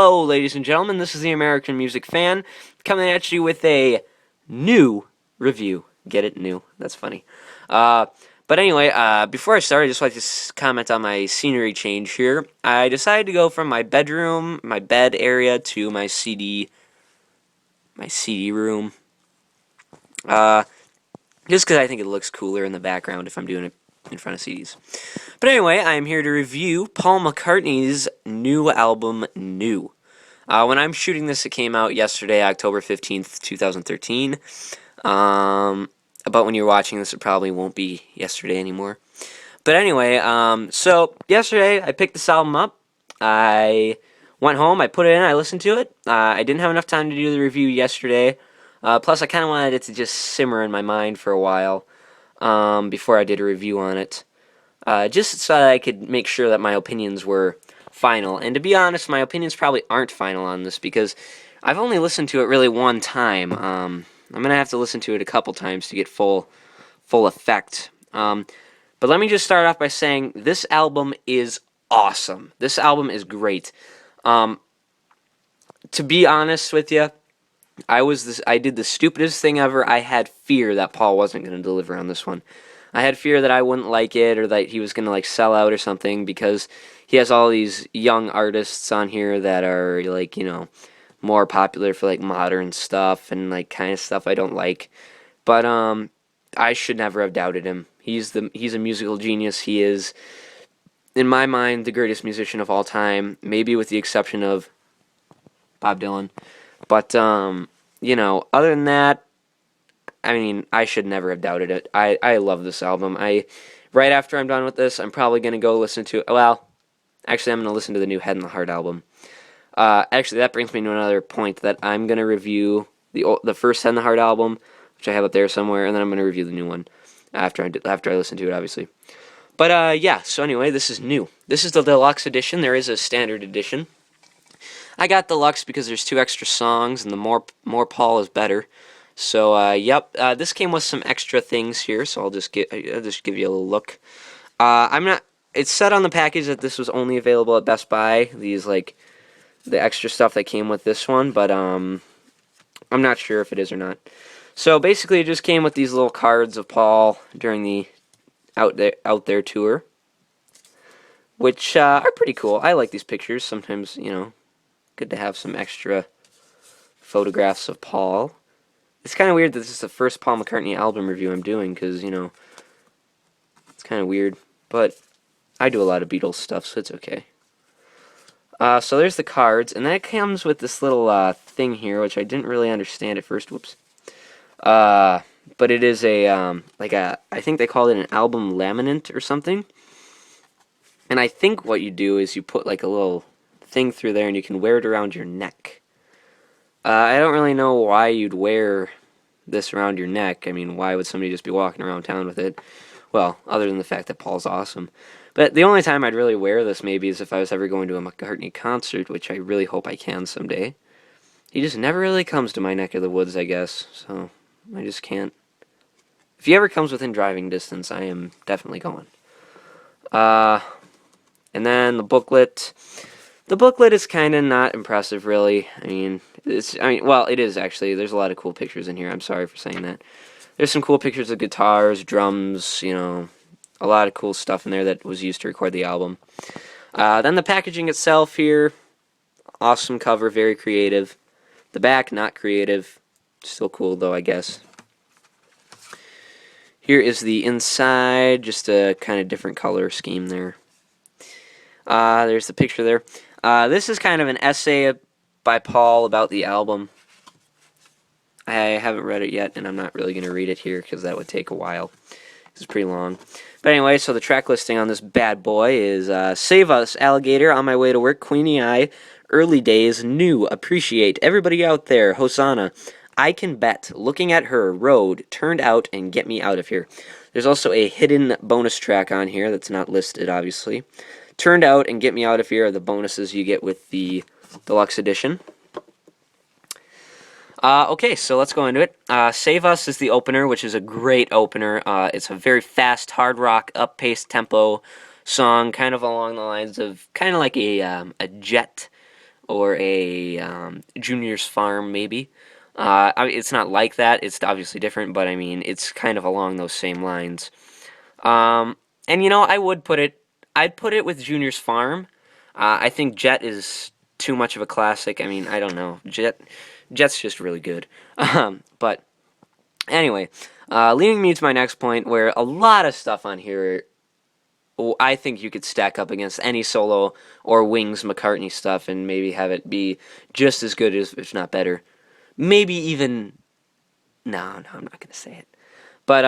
Hello, ladies and gentlemen, this is the American Music Fan, coming at you with a new review. Get it? New. That's funny. But anyway, before I start, I just like to comment on my scenery change here. I decided to go from my bedroom, my bed area, to my CD room. Just because I think it looks cooler in the background if I'm doing it in front of CDs. But anyway, I am here to review Paul McCartney's new album, New. When I'm shooting this, it came out yesterday, October 15th, 2013. But when you're watching this, it probably won't be yesterday anymore. But anyway, so yesterday I picked this album up. I went home, I put it in, I listened to it. I didn't have enough time to do the review yesterday. Plus, I kind of wanted it to just simmer in my mind for a while before I did a review on it. Just so that I could make sure that my opinions were final. And to be honest, my opinions probably aren't final on this because I've only listened to it really one time. I'm going to have to listen to it a couple times to get full effect. But let me just start off by saying this album is awesome. This album is great. To be honest with you, I did the stupidest thing ever. I had fear that Paul wasn't going to deliver on this one. I had fear that I wouldn't like it or that he was going to sell out or something because he has all these young artists on here that are more popular for modern stuff and kind of stuff I don't like. But I should never have doubted him. He's a musical genius. He is, in my mind, the greatest musician of all time, maybe with the exception of Bob Dylan. But other than that, I mean, I should never have doubted it. I love this album. Right after I'm done with this, I'm probably going to go listen to, well, actually I'm going to listen to the new Head and the Heart album. Actually, that brings me to another point that I'm going to review the first Head and the Heart album, which I have up there somewhere, and then I'm going to review the new one after I listen to it, obviously. But yeah, so anyway, this is new. This is the deluxe edition. There is a standard edition. I got deluxe because there's 2 extra songs, and the more Paul is better. So, yep, this came with some extra things here, so I'll just give you a little look. It said on the package that this was only available at Best Buy, these, the extra stuff that came with this one, but, I'm not sure if it is or not. So, basically, it just came with these little cards of Paul during the Out There tour, which, are pretty cool. I like these pictures. Sometimes, good to have some extra photographs of Paul. It's kind of weird that this is the first Paul McCartney album review I'm doing, because, it's kind of weird. But I do a lot of Beatles stuff, so it's okay. So there's the cards, and then it comes with this little thing here, which I didn't really understand at first. Whoops. But it is I think they called it an album laminate or something. And I think what you do is you put a little thing through there, and you can wear it around your neck. I don't really know why you'd wear this around your neck. I mean, why would somebody just be walking around town with it? Well, other than the fact that Paul's awesome. But the only time I'd really wear this maybe is if I was ever going to a McCartney concert, which I really hope I can someday. He just never really comes to my neck of the woods, I guess, so I just can't. If he ever comes within driving distance, I am definitely going. And then the booklet. The booklet is kind of not impressive, really. Well, it is, actually. There's a lot of cool pictures in here. I'm sorry for saying that. There's some cool pictures of guitars, drums, a lot of cool stuff in there that was used to record the album. Then the packaging itself here, awesome cover, very creative. The back, not creative. Still cool, though, I guess. Here is the inside, just a kind of different color scheme there. There's the picture there. This is kind of an essay by Paul about the album. I haven't read it yet, and I'm not really going to read it here because that would take a while. It's pretty long. But anyway, so the track listing on this bad boy is Save Us, Alligator, On My Way to Work, Queenie Eye, Early Days, New, Appreciate, Everybody Out There, Hosanna, I Can Bet, Looking at Her, Road, Turned Out, and Get Me Out of Here. There's also a hidden bonus track on here that's not listed, obviously. Turned Out and Get Me Out of Here are the bonuses you get with the deluxe edition. Okay, so let's go into it. Save Us is the opener, which is a great opener. It's a very fast, hard rock, up-paced tempo song, kind of along the lines of, kind of like a Jet or a Junior's Farm, maybe. It's not like that. It's obviously different, but I mean, it's kind of along those same lines. Um, and I'd put it with Junior's Farm. I think Jet is too much of a classic. I mean, I don't know. Jet's just really good. But anyway, leading me to my next point, where a lot of stuff on here, I think you could stack up against any solo or Wings McCartney stuff and maybe have it be just as good as, if not better. Maybe even, no, I'm not gonna say it. But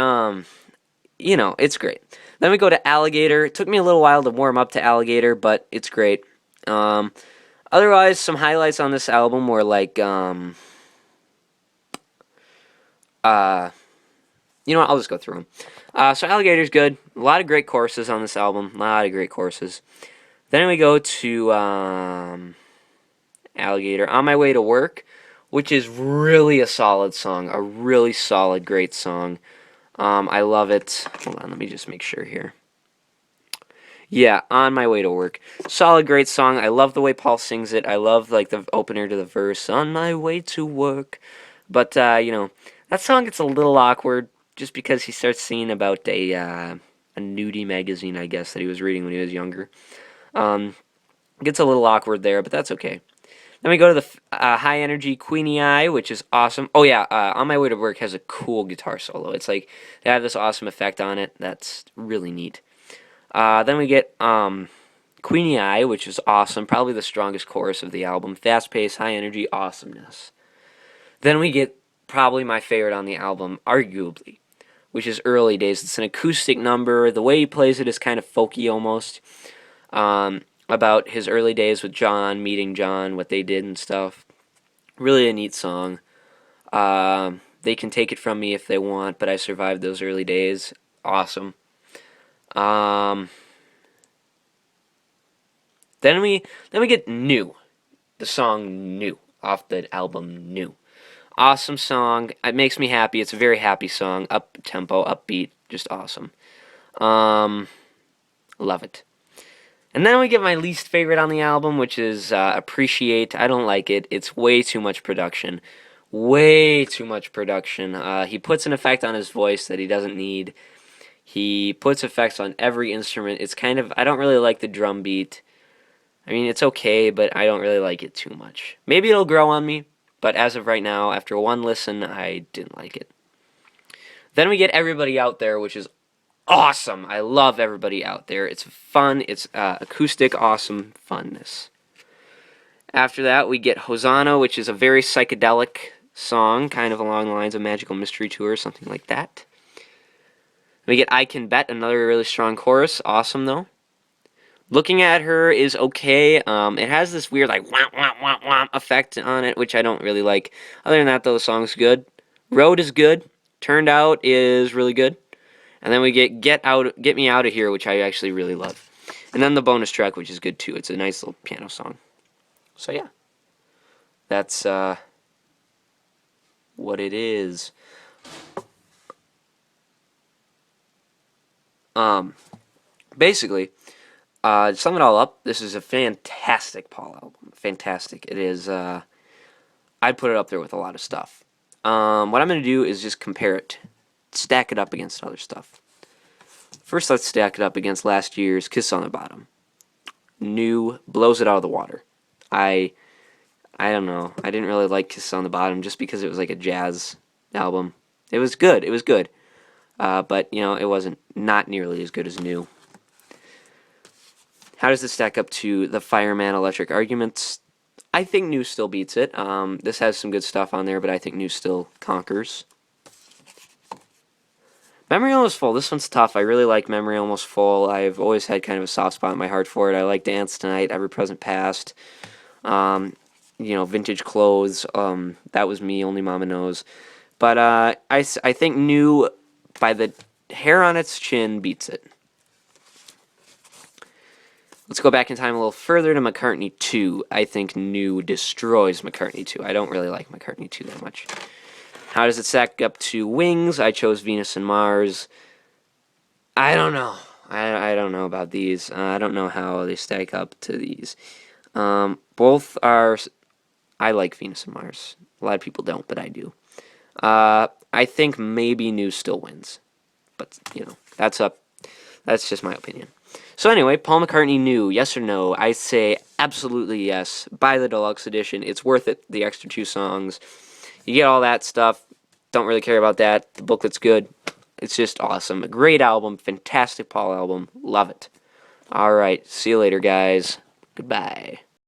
it's great. Then we go to Alligator. It took me a little while to warm up to Alligator, but it's great. Um, Otherwise, some highlights on this album were like, uh, I'll just go through them. So Alligator's good. A lot of great choruses on this album. A lot of great choruses. Then we go to Alligator, On My Way to Work, which is really a solid song. A really solid, great song. I love it. Hold on, let me just make sure here. Yeah, On My Way to Work. Solid, great song. I love the way Paul sings it. I love like the opener to the verse, On My Way to Work. But that song gets a little awkward just because he starts singing about a nudie magazine, I guess, that he was reading when he was younger. Gets a little awkward there, but that's okay. Then we go to the high energy Queenie Eye, which is awesome. Oh yeah, On My Way to Work has a cool guitar solo. It's like they have this awesome effect on it. That's really neat. Then we get Queenie Eye, which is awesome. Probably the strongest chorus of the album. Fast pace, high energy, awesomeness. Then we get probably my favorite on the album, arguably, which is Early Days. It's an acoustic number. The way he plays it is kind of folky almost. About his early days with John, meeting John, what they did and stuff. Really a neat song. They can take it from me if they want, but I survived those early days. Awesome. Then we get New, the song New, off the album New. Awesome song. It makes me happy. It's a very happy song. Up tempo, upbeat, just awesome. Love it. And then we get my least favorite on the album, which is Appreciate. I don't like it. It's way too much production. Way too much production. He puts an effect on his voice that he doesn't need. He puts effects on every instrument. It's kind of, I don't really like the drum beat. I mean, it's okay, but I don't really like it too much. Maybe it'll grow on me, but as of right now, after one listen, I didn't like it. Then we get Everybody Out There, which is awesome. I love Everybody Out There. It's fun. It's acoustic, awesome funness. After that, we get Hosanna, which is a very psychedelic song, kind of along the lines of Magical Mystery Tour, something like that. We get I Can Bet, another really strong chorus. Awesome, though. Looking at Her is okay. It has this weird, like, womp, womp, womp, womp effect on it, which I don't really like. Other than that, though, the song's good. Road is good. Turned Out is really good. And then we get Me Out of Here, which I actually really love. And then the bonus track, which is good, too. It's a nice little piano song. So, yeah. That's what it is. Basically, to sum it all up, this is a fantastic Paul album. Fantastic. It is, I'd put it up there with a lot of stuff. What I'm going to do is just compare it. Stack it up against other stuff. First, let's stack it up against last year's Kiss on the Bottom. New blows it out of the water. I don't know. I didn't really like Kiss on the Bottom just because it was like a jazz album. It was good. It was good. But, it wasn't not nearly as good as New. How does this stack up to the Fireman Electric Arguments? I think New still beats it. This has some good stuff on there, but I think New still conquers. Memory Almost Full. This one's tough. I really like Memory Almost Full. I've always had kind of a soft spot in my heart for it. I like Dance Tonight, Ever Present Past. Vintage Clothes. That was me, Only Mama Knows. But I think New, by the hair on its chin, beats it. Let's go back in time a little further to McCartney 2. I think New destroys McCartney 2. I don't really like McCartney 2 that much. How does it stack up to Wings? I chose Venus and Mars. I don't know. I don't know about these. I don't know how they stack up to these. Both are. I like Venus and Mars. A lot of people don't, but I do. I think maybe New still wins, but that's up. That's just my opinion. So anyway, Paul McCartney New, yes or no? I say absolutely yes. Buy the deluxe edition. It's worth it. The extra 2 songs, you get all that stuff. Don't really care about that. The booklet's good. It's just awesome. A great album. Fantastic Paul album. Love it. All right. See you later, guys. Goodbye.